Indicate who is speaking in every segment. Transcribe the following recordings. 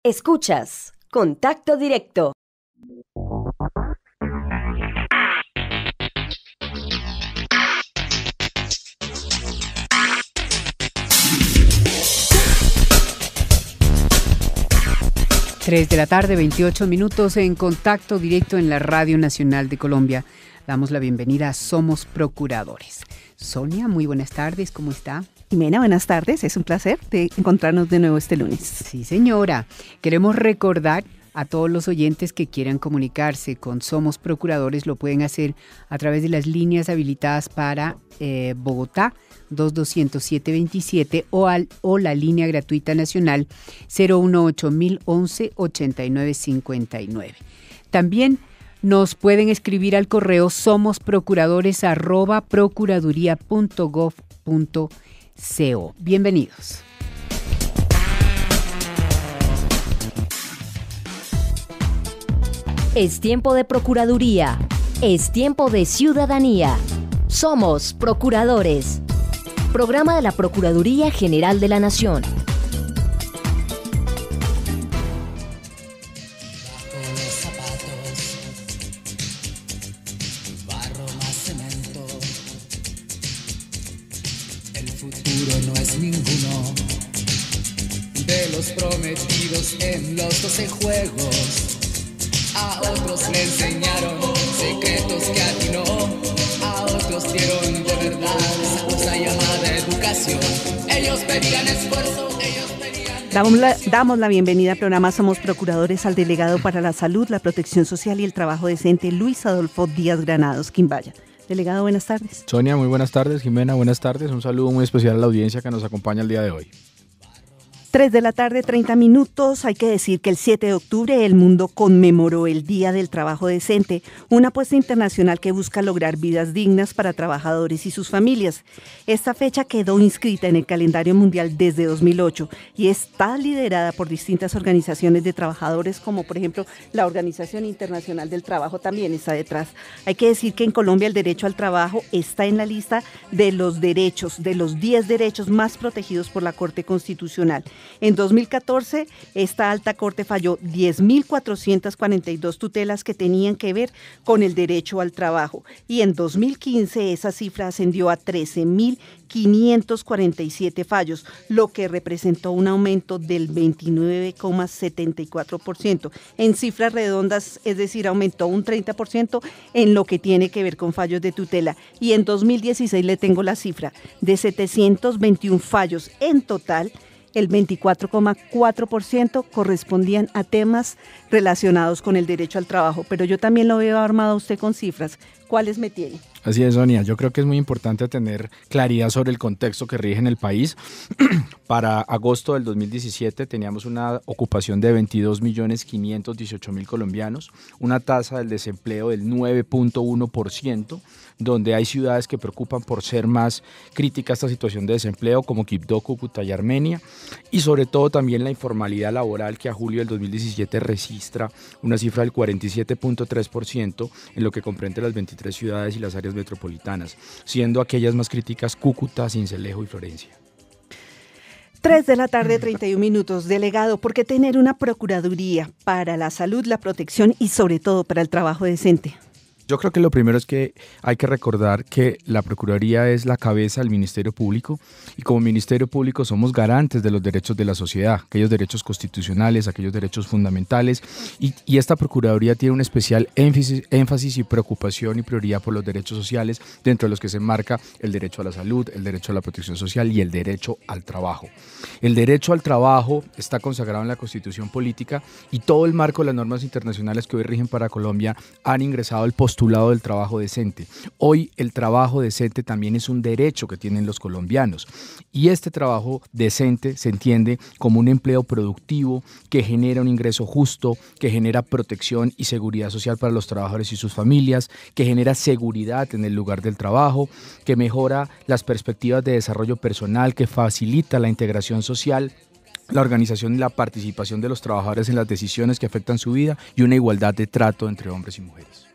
Speaker 1: Escuchas Contacto Directo.
Speaker 2: Tres de la tarde, 28 minutos en Contacto Directo en la Radio Nacional de Colombia. Damos la bienvenida a Somos Procuradores. Sonia, muy buenas tardes, ¿cómo está?
Speaker 3: Jimena, buenas tardes, es un placer de encontrarnos de nuevo este lunes.
Speaker 2: Sí, señora. Queremos recordar a todos los oyentes que quieran comunicarse con Somos Procuradores, lo pueden hacer a través de las líneas habilitadas para Bogotá, 221-727 o la línea gratuita nacional 018-1011-8959. También nos pueden escribir al correo somosprocuraduría@procuraduría.gov.co. Bienvenidos.
Speaker 1: Es tiempo de Procuraduría. Es tiempo de ciudadanía. Somos Procuradores. Programa de la Procuraduría General de la Nación.
Speaker 4: No es ninguno de los prometidos en los 12 juegos. A otros le enseñaron secretos que atinó, a otros dieron de verdad esa cosa llamada educación. Ellos pedían esfuerzo, ellos pedían...
Speaker 3: Damos la bienvenida al programa Somos Procuradores al delegado para la Salud, la Protección Social y el Trabajo Decente, Luis Adolfo Díaz Granados Quimbaya. Delegado, buenas tardes.
Speaker 5: Sonia, muy buenas tardes. Jimena, buenas tardes. Un saludo muy especial a la audiencia que nos acompaña el día de hoy.
Speaker 3: 3 de la tarde, 30 minutos. Hay que decir que el 7 de octubre el mundo conmemoró el Día del Trabajo Decente, una apuesta internacional que busca lograr vidas dignas para trabajadores y sus familias. Esta fecha quedó inscrita en el calendario mundial desde 2008 y está liderada por distintas organizaciones de trabajadores, como por ejemplo la Organización Internacional del Trabajo también está detrás. Hay que decir que en Colombia el derecho al trabajo está en la lista de los 10 derechos más protegidos por la Corte Constitucional. En 2014, esta alta corte falló 10.442 tutelas que tenían que ver con el derecho al trabajo y en 2015 esa cifra ascendió a 13.547 fallos, lo que representó un aumento del 29,74%. En cifras redondas, es decir, aumentó un 30% en lo que tiene que ver con fallos de tutela. Y en 2016 le tengo la cifra de 721 fallos en total. El 24,4% correspondían a temas relacionados con el derecho al trabajo, pero yo también lo veo armado a usted con cifras. ¿Cuáles me tiene?
Speaker 5: Así es, Sonia. Yo creo que es muy importante tener claridad sobre el contexto que rige en el país. Para agosto del 2017 teníamos una ocupación de 22.518.000 colombianos, una tasa del desempleo del 9.1%, donde hay ciudades que preocupan por ser más críticas a esta situación de desempleo, como Quibdó, Cúcuta y Armenia, y sobre todo también la informalidad laboral, que a julio del 2017 registra una cifra del 47.3% en lo que comprende las 23 ciudades y las áreas metropolitanas, siendo aquellas más críticas Cúcuta, Sincelejo y Florencia.
Speaker 3: 3 de la tarde, 31 minutos. Delegado, ¿por qué tener una Procuraduría para la salud, la protección y sobre todo para el trabajo decente?
Speaker 5: Yo creo que lo primero es que hay que recordar que la Procuraduría es la cabeza del Ministerio Público y como Ministerio Público somos garantes de los derechos de la sociedad, aquellos derechos constitucionales, aquellos derechos fundamentales y esta Procuraduría tiene un especial énfasis y preocupación y prioridad por los derechos sociales, dentro de los que se enmarca el derecho a la salud, el derecho a la protección social y el derecho al trabajo. El derecho al trabajo está consagrado en la Constitución Política y todo el marco de las normas internacionales que hoy rigen para Colombia han ingresado el postulado del trabajo decente. Hoy el trabajo decente también es un derecho que tienen los colombianos y este trabajo decente se entiende como un empleo productivo que genera un ingreso justo, que genera protección y seguridad social para los trabajadores y sus familias, que genera seguridad en el lugar del trabajo, que mejora las perspectivas de desarrollo personal, que facilita la integración social, la organización y la participación de los trabajadores en las decisiones que afectan su vida y una igualdad de trato entre hombres y mujeres.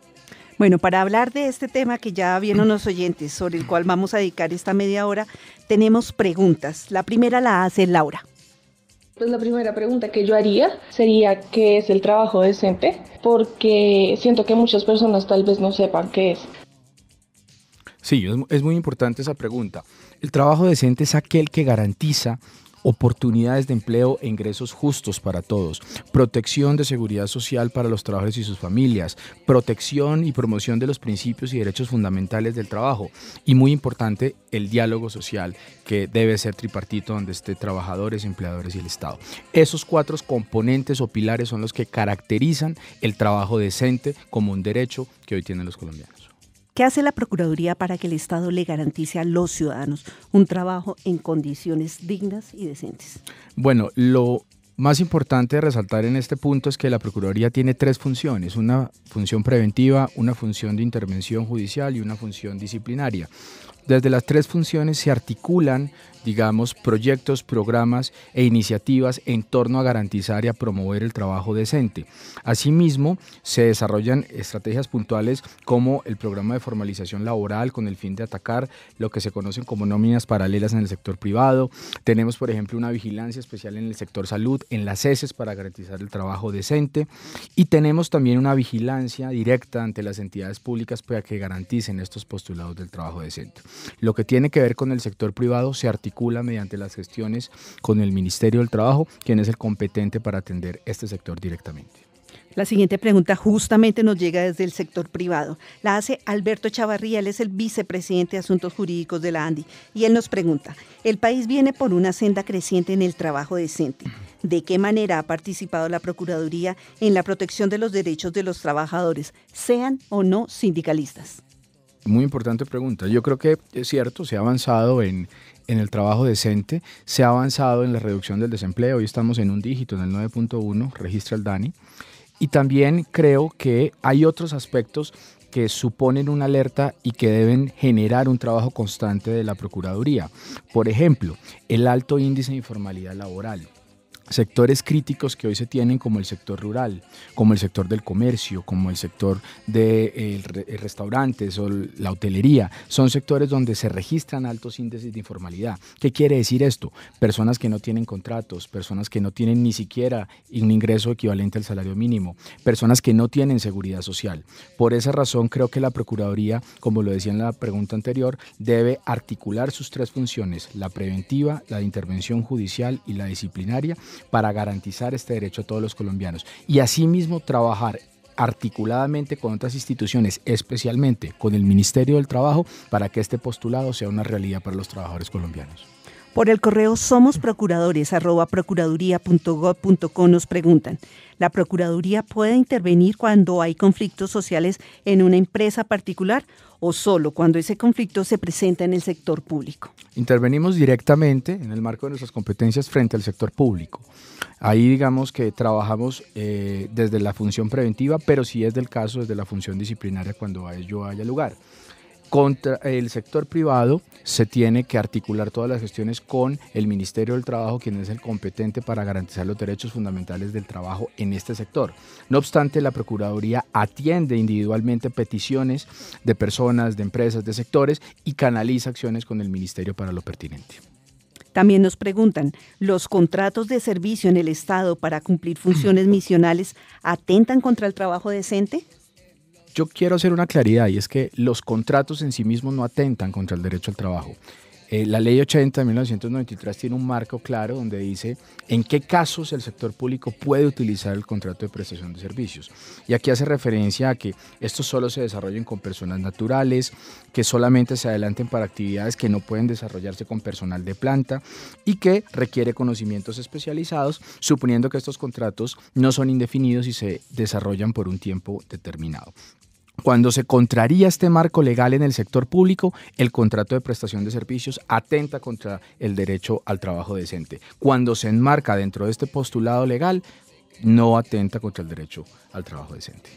Speaker 3: Bueno, para hablar de este tema que ya vieron los oyentes, sobre el cual vamos a dedicar esta media hora, tenemos preguntas. La primera la hace Laura.
Speaker 6: Pues la primera pregunta que yo haría sería ¿qué es el trabajo decente? Porque siento que muchas personas tal vez no sepan qué es.
Speaker 5: Sí, es muy importante esa pregunta. El trabajo decente es aquel que garantiza oportunidades de empleo e ingresos justos para todos, protección de seguridad social para los trabajadores y sus familias, protección y promoción de los principios y derechos fundamentales del trabajo y, muy importante, el diálogo social, que debe ser tripartito, donde esté trabajadores, empleadores y el Estado. Esos 4 componentes o pilares son los que caracterizan el trabajo decente como un derecho que hoy tienen los colombianos.
Speaker 3: ¿Qué hace la Procuraduría para que el Estado le garantice a los ciudadanos un trabajo en condiciones dignas y decentes?
Speaker 5: Bueno, lo más importante de resaltar en este punto es que la Procuraduría tiene 3 funciones, una función preventiva, una función de intervención judicial y una función disciplinaria. Desde las 3 funciones se articulan, digamos, proyectos, programas e iniciativas en torno a garantizar y a promover el trabajo decente. Asimismo, se desarrollan estrategias puntuales como el programa de formalización laboral con el fin de atacar lo que se conocen como nóminas paralelas en el sector privado. Tenemos, por ejemplo, una vigilancia especial en el sector salud, en las ESES para garantizar el trabajo decente. Y tenemos también una vigilancia directa ante las entidades públicas para que garanticen estos postulados del trabajo decente. Lo que tiene que ver con el sector privado se articula mediante las gestiones con el Ministerio del Trabajo, quien es el competente para atender este sector directamente.
Speaker 3: La siguiente pregunta justamente nos llega desde el sector privado. La hace Alberto Chavarría, él es el vicepresidente de Asuntos Jurídicos de la ANDI, y él nos pregunta, el país viene por una senda creciente en el trabajo decente. ¿De qué manera ha participado la Procuraduría en la protección de los derechos de los trabajadores, sean o no sindicalistas?
Speaker 5: Muy importante pregunta. Yo creo que es cierto, se ha avanzado en el trabajo decente, se ha avanzado en la reducción del desempleo. Hoy estamos en un dígito, en el 9.1, registra el DANI. Y también creo que hay otros aspectos que suponen una alerta y que deben generar un trabajo constante de la Procuraduría. Por ejemplo, el alto índice de informalidad laboral. Sectores críticos que hoy se tienen como el sector rural, como el sector del comercio, como el sector de restaurantes o la hotelería, son sectores donde se registran altos índices de informalidad. ¿Qué quiere decir esto? Personas que no tienen contratos, personas que no tienen ni siquiera un ingreso equivalente al salario mínimo, personas que no tienen seguridad social. Por esa razón creo que la Procuraduría, como lo decía en la pregunta anterior, debe articular sus 3 funciones, la preventiva, la de intervención judicial y la disciplinaria, para garantizar este derecho a todos los colombianos y asimismo trabajar articuladamente con otras instituciones, especialmente con el Ministerio del Trabajo, para que este postulado sea una realidad para los trabajadores colombianos.
Speaker 3: Por el correo somosprocuradores@procuraduría.gov.co nos preguntan, ¿la Procuraduría puede intervenir cuando hay conflictos sociales en una empresa particular o solo cuando ese conflicto se presenta en el sector público?
Speaker 5: Intervenimos directamente en el marco de nuestras competencias frente al sector público. Ahí digamos que trabajamos desde la función preventiva, pero si es del caso desde la función disciplinaria cuando a ello haya lugar. Contra el sector privado se tiene que articular todas las gestiones con el Ministerio del Trabajo, quien es el competente para garantizar los derechos fundamentales del trabajo en este sector. No obstante, la Procuraduría atiende individualmente peticiones de personas, de empresas, de sectores y canaliza acciones con el Ministerio para lo pertinente.
Speaker 3: También nos preguntan, ¿los contratos de servicio en el Estado para cumplir funciones misionales atentan contra el trabajo decente?
Speaker 5: Yo quiero hacer una claridad y es que los contratos en sí mismos no atentan contra el derecho al trabajo. La Ley 80 de 1993 tiene un marco claro donde dice en qué casos el sector público puede utilizar el contrato de prestación de servicios. Y aquí hace referencia a que estos solo se desarrollen con personas naturales, que solamente se adelanten para actividades que no pueden desarrollarse con personal de planta y que requiere conocimientos especializados, suponiendo que estos contratos no son indefinidos y se desarrollan por un tiempo determinado. Cuando se contraría este marco legal en el sector público, el contrato de prestación de servicios atenta contra el derecho al trabajo decente. Cuando se enmarca dentro de este postulado legal, no atenta contra el derecho al trabajo decente.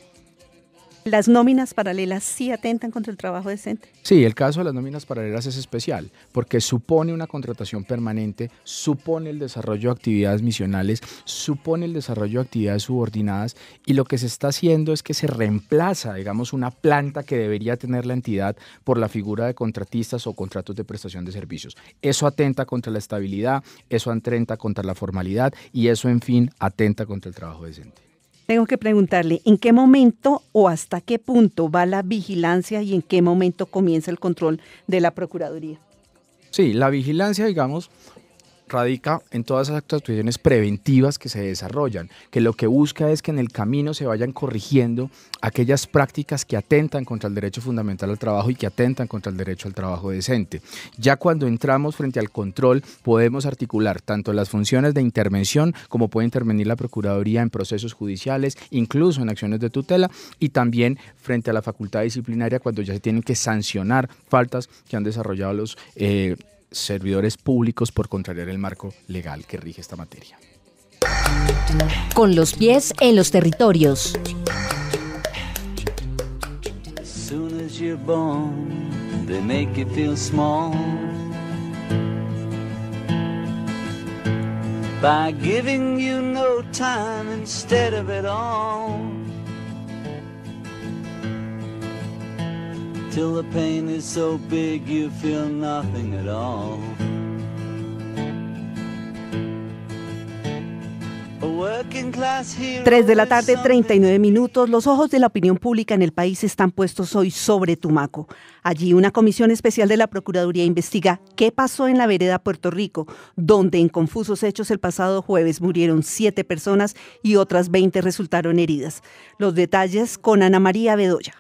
Speaker 3: ¿Las nóminas paralelas sí atentan contra el trabajo decente?
Speaker 5: Sí, el caso de las nóminas paralelas es especial porque supone una contratación permanente, supone el desarrollo de actividades misionales, supone el desarrollo de actividades subordinadas y lo que se está haciendo es que se reemplaza, digamos, una planta que debería tener la entidad por la figura de contratistas o contratos de prestación de servicios. Eso atenta contra la estabilidad, eso atenta contra la formalidad y eso, en fin, atenta contra el trabajo decente.
Speaker 3: Tengo que preguntarle, ¿en qué momento o hasta qué punto va la vigilancia y en qué momento comienza el control de la Procuraduría?
Speaker 5: Sí, la vigilancia, digamos, radica en todas esas actuaciones preventivas que se desarrollan, que lo que busca es que en el camino se vayan corrigiendo aquellas prácticas que atentan contra el derecho fundamental al trabajo y que atentan contra el derecho al trabajo decente. Ya cuando entramos frente al control, podemos articular tanto las funciones de intervención como puede intervenir la Procuraduría en procesos judiciales, incluso en acciones de tutela, y también frente a la facultad disciplinaria cuando ya se tienen que sancionar faltas que han desarrollado los servidores públicos por contrariar el marco legal que rige esta materia.
Speaker 1: Con los pies en los territorios.
Speaker 7: As soon as you're born, they make you feel small. By giving you no time instead of it all. Till the pain is so big you feel nothing at all.
Speaker 3: 3 de la tarde, 39 minutos. Los ojos de la opinión pública en el país están puestos hoy sobre Tumaco. Allí una comisión especial de la Procuraduría investiga qué pasó en la vereda Puerto Rico, donde en confusos hechos el pasado jueves murieron 7 personas y otras 20 resultaron heridas. Los detalles con Ana María Bedoya.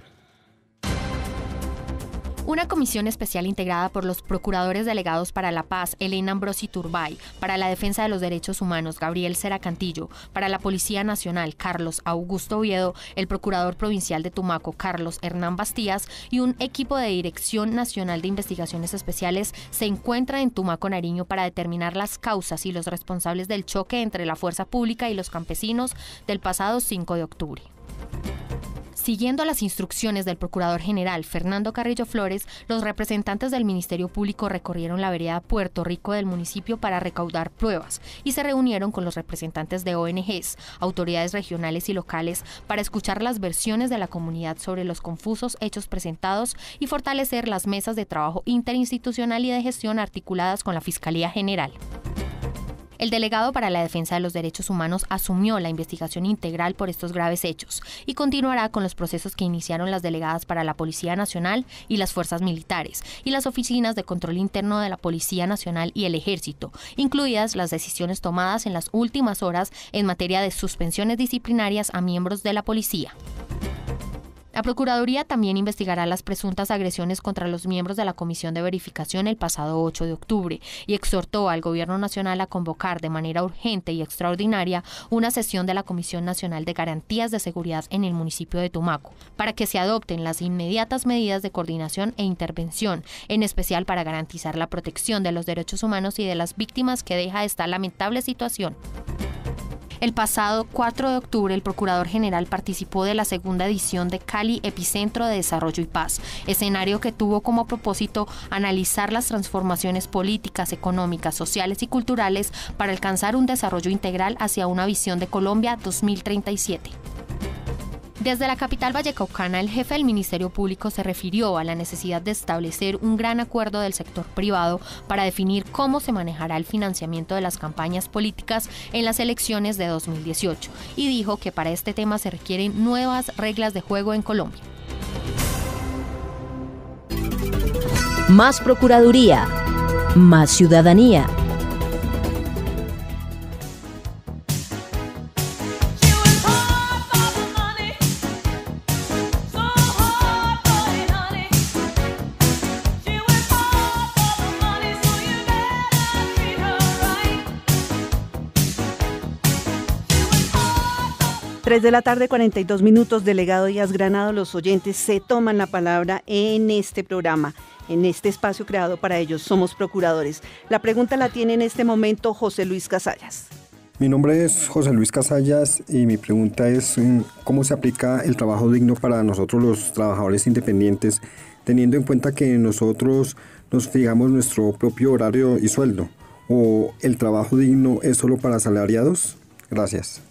Speaker 8: Una comisión especial integrada por los procuradores delegados para la paz, Elena Ambrosi Turbay, para la defensa de los derechos humanos, Gabriel Cera Cantillo, para la Policía Nacional, Carlos Augusto Oviedo, el procurador provincial de Tumaco, Carlos Hernán Bastías, y un equipo de Dirección Nacional de Investigaciones Especiales se encuentra en Tumaco, Nariño, para determinar las causas y los responsables del choque entre la fuerza pública y los campesinos del pasado 5 de octubre. Siguiendo las instrucciones del Procurador General Fernando Carrillo Flores, los representantes del Ministerio Público recorrieron la vereda Puerto Rico del municipio para recaudar pruebas y se reunieron con los representantes de ONGs, autoridades regionales y locales para escuchar las versiones de la comunidad sobre los confusos hechos presentados y fortalecer las mesas de trabajo interinstitucional y de gestión articuladas con la Fiscalía General. El delegado para la defensa de los derechos humanos asumió la investigación integral por estos graves hechos y continuará con los procesos que iniciaron las delegadas para la Policía Nacional y las Fuerzas Militares y las oficinas de control interno de la Policía Nacional y el Ejército, incluidas las decisiones tomadas en las últimas horas en materia de suspensiones disciplinarias a miembros de la policía. La Procuraduría también investigará las presuntas agresiones contra los miembros de la Comisión de Verificación el pasado 8 de octubre y exhortó al Gobierno Nacional a convocar de manera urgente y extraordinaria una sesión de la Comisión Nacional de Garantías de Seguridad en el municipio de Tumaco para que se adopten las inmediatas medidas de coordinación e intervención, en especial para garantizar la protección de los derechos humanos y de las víctimas que deja esta lamentable situación. El pasado 4 de octubre, el Procurador General participó de la segunda edición de Cali Epicentro de Desarrollo y Paz, escenario que tuvo como propósito analizar las transformaciones políticas, económicas, sociales y culturales para alcanzar un desarrollo integral hacia una visión de Colombia 2037. Desde la capital vallecaucana, el jefe del Ministerio Público se refirió a la necesidad de establecer un gran acuerdo del sector privado para definir cómo se manejará el financiamiento de las campañas políticas en las elecciones de 2018 y dijo que para este tema se requieren nuevas reglas de juego en Colombia.
Speaker 1: Más Procuraduría, más ciudadanía.
Speaker 3: Tres de la tarde, 42 minutos. Delegado Díaz Granado, los oyentes se toman la palabra en este programa, en este espacio creado para ellos. Somos procuradores. La pregunta la tiene en este momento José Luis Casallas.
Speaker 9: Mi nombre es José Luis Casallas y mi pregunta es ¿cómo se aplica el trabajo digno para nosotros los trabajadores independientes, teniendo en cuenta que nosotros nos fijamos nuestro propio horario y sueldo? ¿O el trabajo digno es solo para asalariados? Gracias.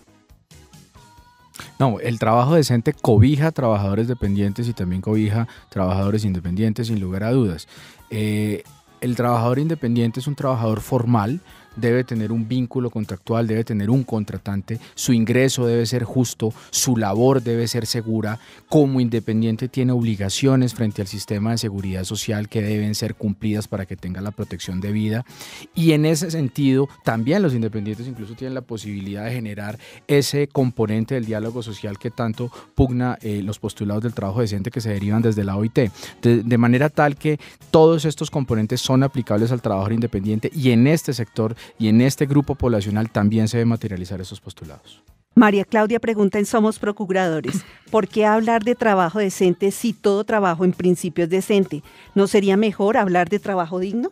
Speaker 5: No, el trabajo decente cobija a trabajadores dependientes y también cobija trabajadores independientes, sin lugar a dudas. El trabajador independiente es un trabajador formal, debe tener un vínculo contractual, debe tener un contratante, su ingreso debe ser justo, su labor debe ser segura. Como independiente tiene obligaciones frente al sistema de seguridad social que deben ser cumplidas para que tenga la protección debida, y en ese sentido también los independientes incluso tienen la posibilidad de generar ese componente del diálogo social que tanto pugna los postulados del trabajo decente que se derivan desde la OIT, de manera tal que todos estos componentes son aplicables al trabajador independiente, y en este sector y en este grupo poblacional también se deben materializar esos postulados.
Speaker 3: María Claudia pregunta en Somos Procuradores, ¿por qué hablar de trabajo decente si todo trabajo en principio es decente? ¿No sería mejor hablar de trabajo digno?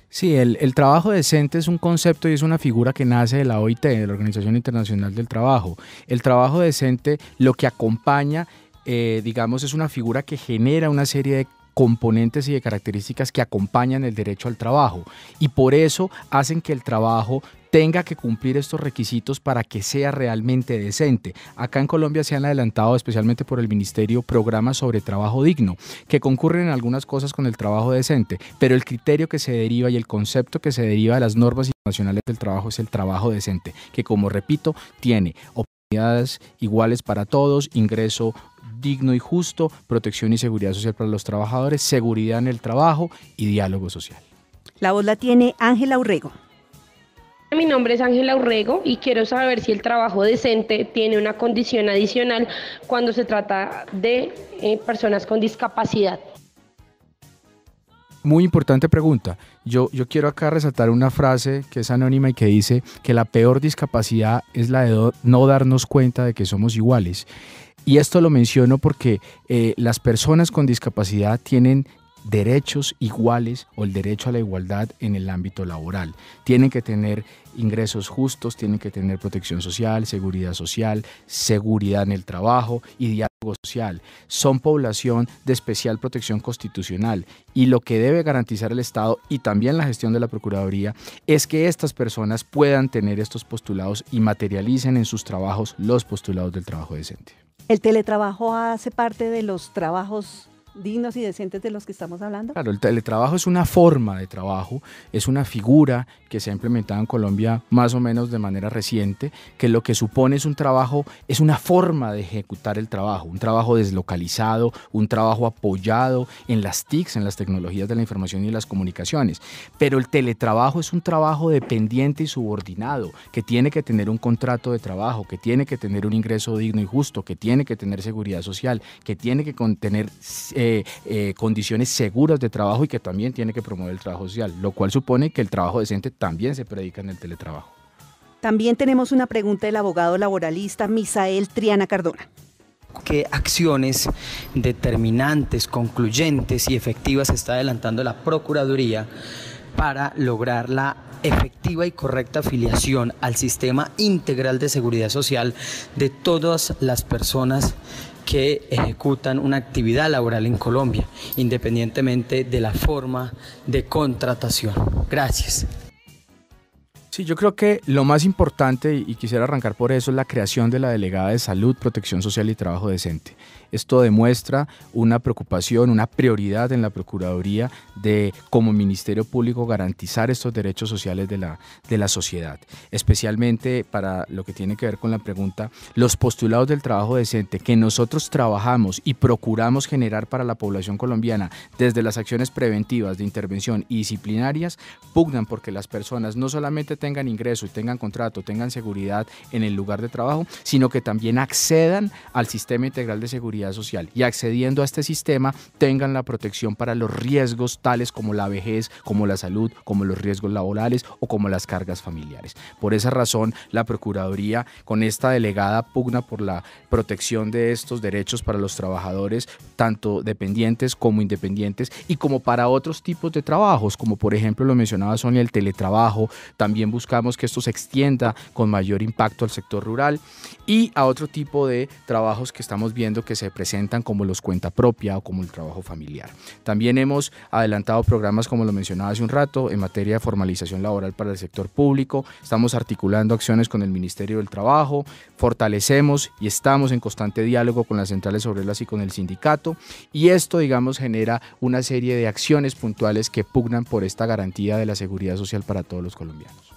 Speaker 5: Sí, el trabajo decente es un concepto y es una figura que nace de la OIT, de la Organización Internacional del Trabajo. El trabajo decente lo que acompaña, es una figura que genera una serie de componentes y de características que acompañan el derecho al trabajo, y por eso hacen que el trabajo tenga que cumplir estos requisitos para que sea realmente decente. Acá en Colombia se han adelantado, especialmente por el Ministerio, programas sobre trabajo digno, que concurren en algunas cosas con el trabajo decente, pero el criterio que se deriva y el concepto que se deriva de las normas internacionales del trabajo es el trabajo decente, que, como repito, tiene oportunidades iguales para todos, ingreso digno y justo, protección y seguridad social para los trabajadores, seguridad en el trabajo y diálogo social.
Speaker 3: La voz la tiene Ángela Urrego.
Speaker 10: Mi nombre es Ángela Urrego y quiero saber si el trabajo decente tiene una condición adicional cuando se trata de personas con discapacidad.
Speaker 5: Muy importante pregunta. Yo quiero acá resaltar una frase que es anónima y que dice que la peor discapacidad es la de no darnos cuenta de que somos iguales. Y esto lo menciono porque las personas con discapacidad tienen derechos iguales, o el derecho a la igualdad en el ámbito laboral. Tienen que tener ingresos justos, tienen que tener protección social, seguridad en el trabajo y diálogo social. Son población de especial protección constitucional, y lo que debe garantizar el Estado y también la gestión de la Procuraduría es que estas personas puedan tener estos postulados y materialicen en sus trabajos los postulados del trabajo decente.
Speaker 3: ¿El teletrabajo hace parte de los trabajos dignos y decentes de los que estamos hablando?
Speaker 5: Claro, el teletrabajo es una forma de trabajo, es una figura que se ha implementado en Colombia más o menos de manera reciente, que lo que supone es un trabajo, es una forma de ejecutar el trabajo, un trabajo deslocalizado, un trabajo apoyado en las TICs, en las tecnologías de la información y las comunicaciones. Pero el teletrabajo es un trabajo dependiente y subordinado, que tiene que tener un contrato de trabajo, que tiene que tener un ingreso digno y justo, que tiene que tener seguridad social, que tiene que tener condiciones seguras de trabajo, y que también tiene que promover el trabajo social, lo cual supone que el trabajo decente también se predica en el teletrabajo.
Speaker 3: También tenemos una pregunta del abogado laboralista Misael Triana Cardona.
Speaker 11: ¿Qué acciones determinantes, concluyentes y efectivas está adelantando la Procuraduría para lograr la efectiva y correcta afiliación al sistema integral de seguridad social de todas las personas que ejecutan una actividad laboral en Colombia, independientemente de la forma de contratación? Gracias.
Speaker 5: Sí, yo creo que lo más importante, y quisiera arrancar por eso, es la creación de la Delegada de Salud, Protección Social y Trabajo Decente. Esto demuestra una preocupación, una prioridad en la Procuraduría de, como Ministerio Público, garantizar estos derechos sociales de la sociedad. Especialmente para lo que tiene que ver con la pregunta, los postulados del trabajo decente que nosotros trabajamos y procuramos generar para la población colombiana desde las acciones preventivas, de intervención y disciplinarias, pugnan porque las personas no solamente tengan ingreso y tengan contrato, tengan seguridad en el lugar de trabajo, sino que también accedan al sistema integral de seguridad seguridad social y accediendo a este sistema tengan la protección para los riesgos tales como la vejez, como la salud, como los riesgos laborales o como las cargas familiares. Por esa razón, la Procuraduría, con esta delegada, pugna por la protección de estos derechos para los trabajadores, tanto dependientes como independientes, y como para otros tipos de trabajos, como por ejemplo lo mencionaba Sonia, el teletrabajo. También buscamos que esto se extienda con mayor impacto al sector rural y a otro tipo de trabajos que estamos viendo que se presentan como los cuenta propia o como el trabajo familiar. También hemos adelantado programas, como lo mencionaba hace un rato, en materia de formalización laboral para el sector público. Estamos articulando acciones con el Ministerio del Trabajo, fortalecemos y estamos en constante diálogo con las centrales obreras y con el sindicato, y esto, digamos, genera una serie de acciones puntuales que pugnan por esta garantía de la seguridad social para todos los colombianos.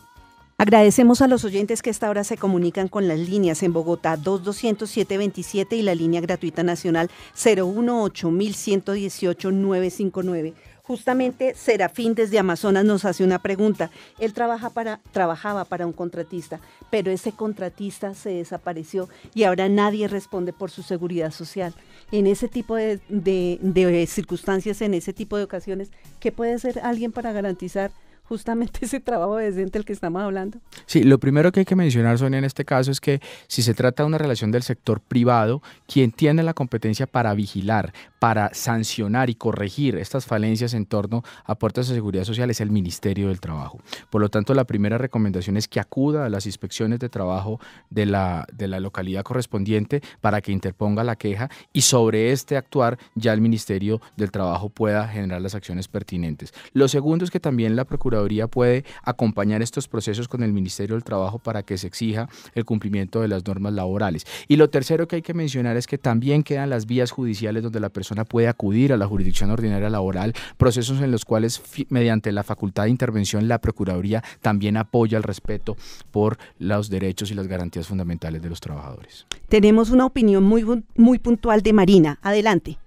Speaker 3: Agradecemos a los oyentes que a esta hora se comunican con las líneas en Bogotá 2200-727 y la línea gratuita nacional 018-1118-959. Justamente Serafín desde Amazonas nos hace una pregunta. Él trabajaba para un contratista, pero ese contratista se desapareció y ahora nadie responde por su seguridad social. En ese tipo de circunstancias, en ese tipo de ocasiones, ¿qué puede hacer alguien para garantizar justamente ese trabajo decente del que estamos hablando?
Speaker 5: Sí, lo primero que hay que mencionar, Sonia, en este caso es que si se trata de una relación del sector privado, quien tiene la competencia para vigilar, para sancionar y corregir estas falencias en torno a puertas de seguridad social es el Ministerio del Trabajo. Por lo tanto, la primera recomendación es que acuda a las inspecciones de trabajo de la localidad correspondiente para que interponga la queja y sobre este actuar ya el Ministerio del Trabajo pueda generar las acciones pertinentes. Lo segundo es que también la Procuraduría puede acompañar estos procesos con el Ministerio del Trabajo para que se exija el cumplimiento de las normas laborales. Y lo tercero que hay que mencionar es que también quedan las vías judiciales donde la persona puede acudir a la jurisdicción ordinaria laboral, procesos en los cuales mediante la facultad de intervención la Procuraduría también apoya el respeto por los derechos y las garantías fundamentales de los trabajadores.
Speaker 3: Tenemos una opinión muy puntual de Marina. Adelante.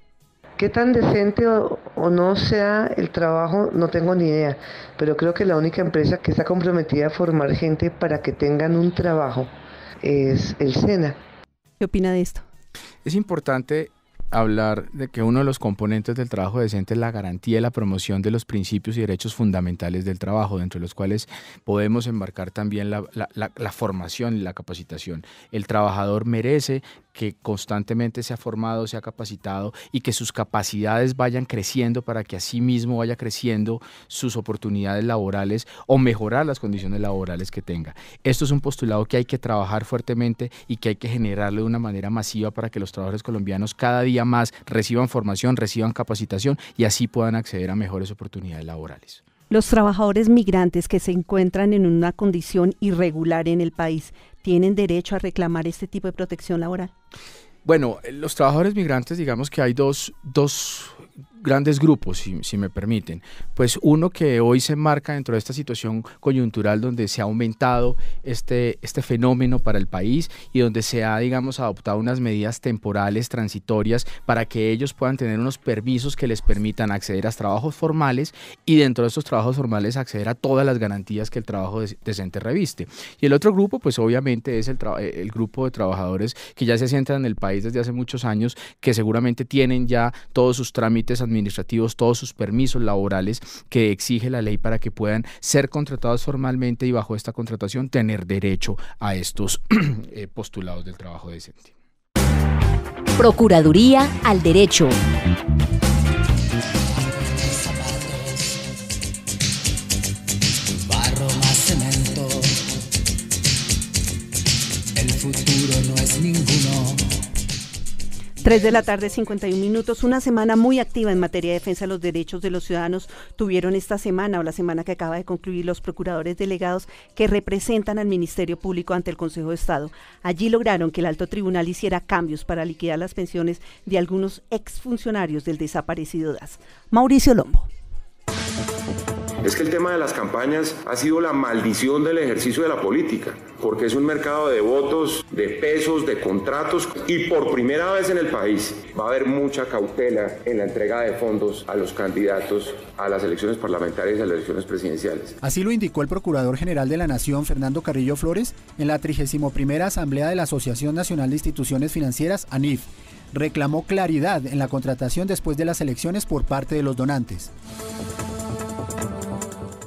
Speaker 12: ¿Qué tan decente o no sea el trabajo? No tengo ni idea, pero creo que la única empresa que está comprometida a formar gente para que tengan un trabajo es el SENA.
Speaker 3: ¿Qué opina de esto?
Speaker 5: Es importante hablar de que uno de los componentes del trabajo decente es la garantía y la promoción de los principios y derechos fundamentales del trabajo, dentro de los cuales podemos enmarcar también la formación y la capacitación. El trabajador merece que constantemente sea formado, sea capacitado y que sus capacidades vayan creciendo para que así mismo vaya creciendo sus oportunidades laborales o mejorar las condiciones laborales que tenga. Esto es un postulado que hay que trabajar fuertemente y que hay que generarlo de una manera masiva para que los trabajadores colombianos cada día más reciban formación, reciban capacitación y así puedan acceder a mejores oportunidades laborales.
Speaker 3: Los trabajadores migrantes que se encuentran en una condición irregular en el país, ¿tienen derecho a reclamar este tipo de protección laboral?
Speaker 5: Bueno, los trabajadores migrantes, digamos que hay dos grandes grupos, si me permiten. Pues uno que hoy se enmarca dentro de esta situación coyuntural donde se ha aumentado este fenómeno para el país y donde se ha, digamos, adoptado unas medidas temporales, transitorias, para que ellos puedan tener unos permisos que les permitan acceder a trabajos formales y dentro de estos trabajos formales acceder a todas las garantías que el trabajo decente reviste. Y el otro grupo, pues obviamente es el grupo de trabajadores que ya se asientan en el país desde hace muchos años, que seguramente tienen ya todos sus trámites administrativos, todos sus permisos laborales que exige la ley para que puedan ser contratados formalmente y bajo esta contratación tener derecho a estos postulados del trabajo decente.
Speaker 1: Procuraduría al Derecho.
Speaker 4: Barro más cemento. El futuro no es ninguno.
Speaker 3: 3 de la tarde, 51 minutos. Una semana muy activa en materia de defensa de los derechos de los ciudadanos tuvieron esta semana o la semana que acaba de concluir los procuradores delegados que representan al Ministerio Público ante el Consejo de Estado. Allí lograron que el Alto Tribunal hiciera cambios para liquidar las pensiones de algunos exfuncionarios del desaparecido DAS. Mauricio Lombo.
Speaker 13: Es que el tema de las campañas ha sido la maldición del ejercicio de la política, porque es un mercado de votos, de pesos, de contratos, y por primera vez en el país va a haber mucha cautela en la entrega de fondos a los candidatos a las elecciones parlamentarias y a las elecciones presidenciales.
Speaker 14: Así lo indicó el Procurador General de la Nación, Fernando Carrillo Flores, en la 31ª Asamblea de la Asociación Nacional de Instituciones Financieras, ANIF. reclamó claridad en la contratación después de las elecciones por parte de los donantes.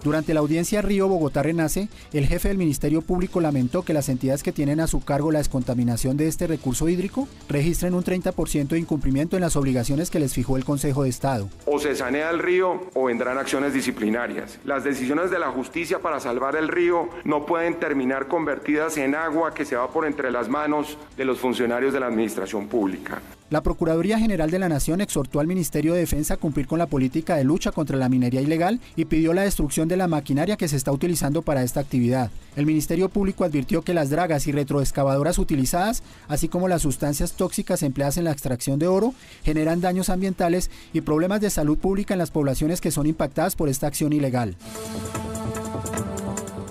Speaker 14: Durante la audiencia Río Bogotá Renace, el jefe del Ministerio Público lamentó que las entidades que tienen a su cargo la descontaminación de este recurso hídrico registren un 30% de incumplimiento en las obligaciones que les fijó el Consejo de Estado.
Speaker 13: O se sanea el río o vendrán acciones disciplinarias. Las decisiones de la justicia para salvar el río no pueden terminar convertidas en agua que se va por entre las manos de los funcionarios de la administración pública.
Speaker 14: La Procuraduría General de la Nación exhortó al Ministerio de Defensa a cumplir con la política de lucha contra la minería ilegal y pidió la destrucción de la maquinaria que se está utilizando para esta actividad. El Ministerio Público advirtió que las dragas y retroexcavadoras utilizadas, así como las sustancias tóxicas empleadas en la extracción de oro, generan daños ambientales y problemas de salud pública en las poblaciones que son impactadas por esta acción ilegal.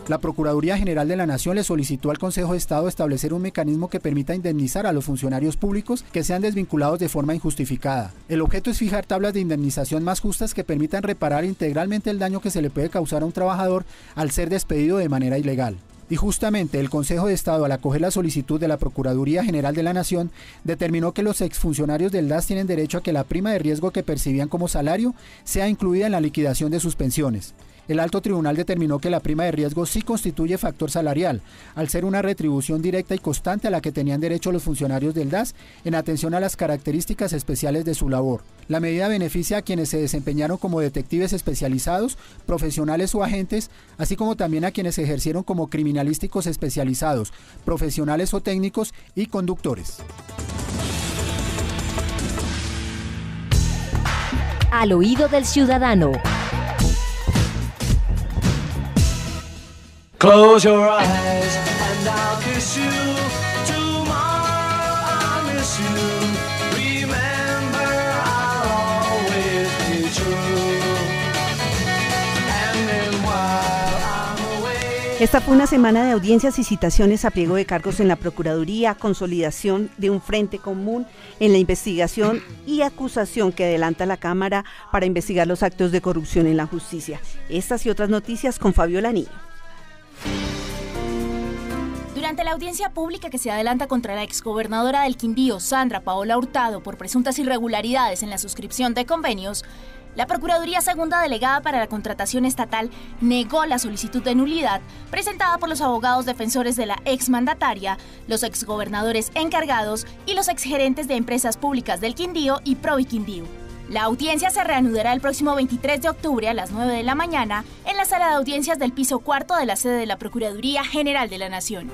Speaker 14: La Procuraduría General de la Nación le solicitó al Consejo de Estado establecer un mecanismo que permita indemnizar a los funcionarios públicos que sean desvinculados de forma injustificada. El objeto es fijar tablas de indemnización más justas que permitan reparar integralmente el daño que se le puede causar a un trabajador al ser despedido de manera ilegal. Y justamente el Consejo de Estado, al acoger la solicitud de la Procuraduría General de la Nación, determinó que los exfuncionarios del DAS tienen derecho a que la prima de riesgo que percibían como salario sea incluida en la liquidación de sus pensiones. El alto tribunal determinó que la prima de riesgo sí constituye factor salarial, al ser una retribución directa y constante a la que tenían derecho los funcionarios del DAS en atención a las características especiales de su labor. La medida beneficia a quienes se desempeñaron como detectives especializados, profesionales o agentes, así como también a quienes ejercieron como criminalísticos especializados, profesionales o técnicos y conductores.
Speaker 1: Al oído del ciudadano.
Speaker 7: Close your eyes and I'll kiss you. Tomorrow I'll miss you. Remember I'll always be true. And then while I'm away.
Speaker 3: Esta fue una semana de audiencias y citaciones a pliego de cargos en la Procuraduría, consolidación de un frente común en la investigación y acusación que adelanta la Cámara para investigar los actos de corrupción en la justicia. Estas y otras noticias con Fabiola Niño.
Speaker 15: Durante la audiencia pública que se adelanta contra la exgobernadora del Quindío, Sandra Paola Hurtado, por presuntas irregularidades en la suscripción de convenios, la Procuraduría Segunda Delegada para la Contratación Estatal negó la solicitud de nulidad presentada por los abogados defensores de la exmandataria, los exgobernadores encargados y los exgerentes de empresas públicas del Quindío y Provi Quindío. La audiencia se reanudará el próximo 23 de octubre a las 9 de la mañana en la sala de audiencias del piso cuarto de la sede de la Procuraduría General de la Nación.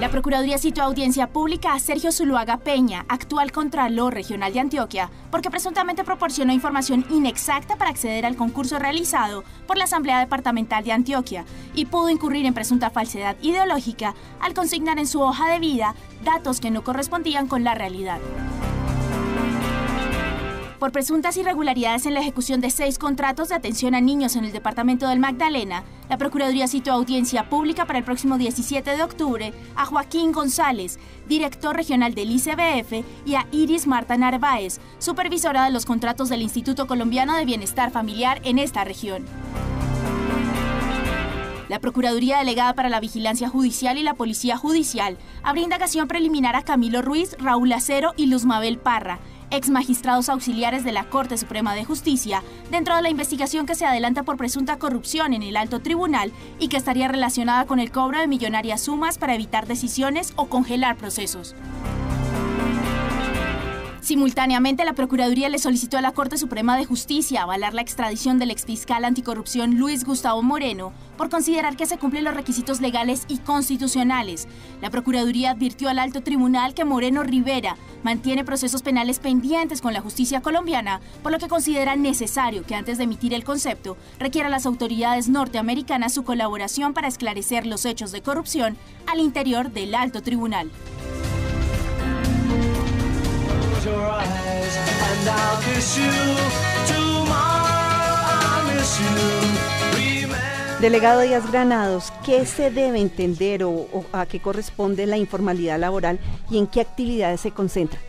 Speaker 15: La Procuraduría citó a audiencia pública a Sergio Zuluaga Peña, actual Contralor Regional de Antioquia, porque presuntamente proporcionó información inexacta para acceder al concurso realizado por la Asamblea Departamental de Antioquia y pudo incurrir en presunta falsedad ideológica al consignar en su hoja de vida datos que no correspondían con la realidad. Por presuntas irregularidades en la ejecución de 6 contratos de atención a niños en el departamento del Magdalena, la Procuraduría citó a audiencia pública para el próximo 17 de octubre a Joaquín González, director regional del ICBF, y a Iris Marta Narváez, supervisora de los contratos del Instituto Colombiano de Bienestar Familiar en esta región. La Procuraduría Delegada para la Vigilancia Judicial y la Policía Judicial abrió indagación preliminar a Camilo Ruiz, Raúl Acero y Luz Mabel Parra, ex magistrados auxiliares de la Corte Suprema de Justicia, dentro de la investigación que se adelanta por presunta corrupción en el alto tribunal y que estaría relacionada con el cobro de millonarias sumas para evitar decisiones o congelar procesos. Simultáneamente, la Procuraduría le solicitó a la Corte Suprema de Justicia avalar la extradición del exfiscal anticorrupción Luis Gustavo Moreno por considerar que se cumplen los requisitos legales y constitucionales. La Procuraduría advirtió al alto tribunal que Moreno Rivera mantiene procesos penales pendientes con la justicia colombiana, por lo que considera necesario que antes de emitir el concepto requiera a las autoridades norteamericanas su colaboración para esclarecer los hechos de corrupción al interior del alto tribunal.
Speaker 3: Delegado Díaz Granados, ¿qué se debe entender o a qué corresponde la informalidad laboral y en qué actividades se concentra?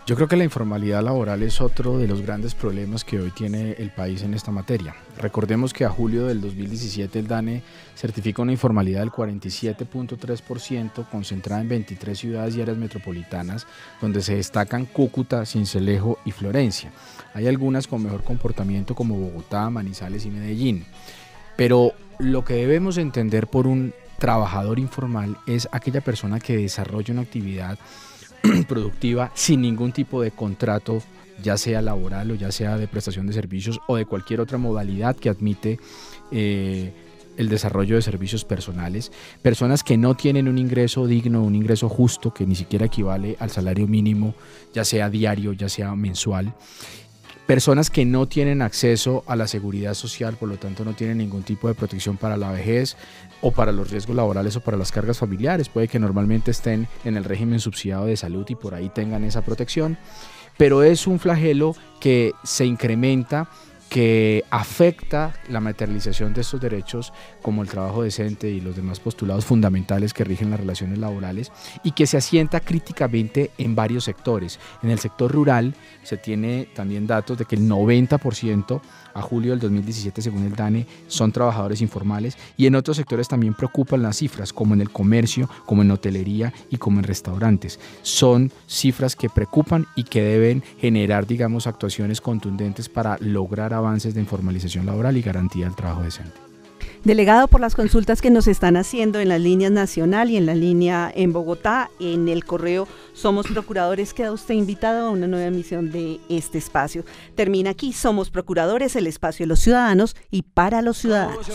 Speaker 5: Yo creo que la informalidad laboral es otro de los grandes problemas que hoy tiene el país en esta materia. Recordemos que a julio del 2017 el DANE certifica una informalidad del 47.3%, concentrada en 23 ciudades y áreas metropolitanas, donde se destacan Cúcuta, Sincelejo y Florencia. Hay algunas con mejor comportamiento como Bogotá, Manizales y Medellín. Pero lo que debemos entender por un trabajador informal es aquella persona que desarrolla una actividad productiva sin ningún tipo de contrato, ya sea laboral o ya sea de prestación de servicios o de cualquier otra modalidad que admite el desarrollo de servicios personales, personas que no tienen un ingreso digno, un ingreso justo, que ni siquiera equivale al salario mínimo, ya sea diario, ya sea mensual, personas que no tienen acceso a la seguridad social, por lo tanto no tienen ningún tipo de protección para la vejez o para los riesgos laborales o para las cargas familiares. Puede que normalmente estén en el régimen subsidiado de salud y por ahí tengan esa protección, pero es un flagelo que se incrementa, que afecta la materialización de estos derechos como el trabajo decente y los demás postulados fundamentales que rigen las relaciones laborales, y que se asienta críticamente en varios sectores. En el sector rural se tiene también datos de que el 90% a julio del 2017, según el DANE, son trabajadores informales, y en otros sectores también preocupan las cifras, como en el comercio, como en hotelería y como en restaurantes. Son cifras que preocupan y que deben generar, digamos, actuaciones contundentes para lograr avances de informalización laboral y garantía del trabajo decente.
Speaker 3: Delegado, por las consultas que nos están haciendo en las líneas nacional y en la línea en Bogotá, en el correo Somos Procuradores, queda usted invitado a una nueva emisión de este espacio. Termina aquí Somos Procuradores, el espacio de los ciudadanos y para los ciudadanos.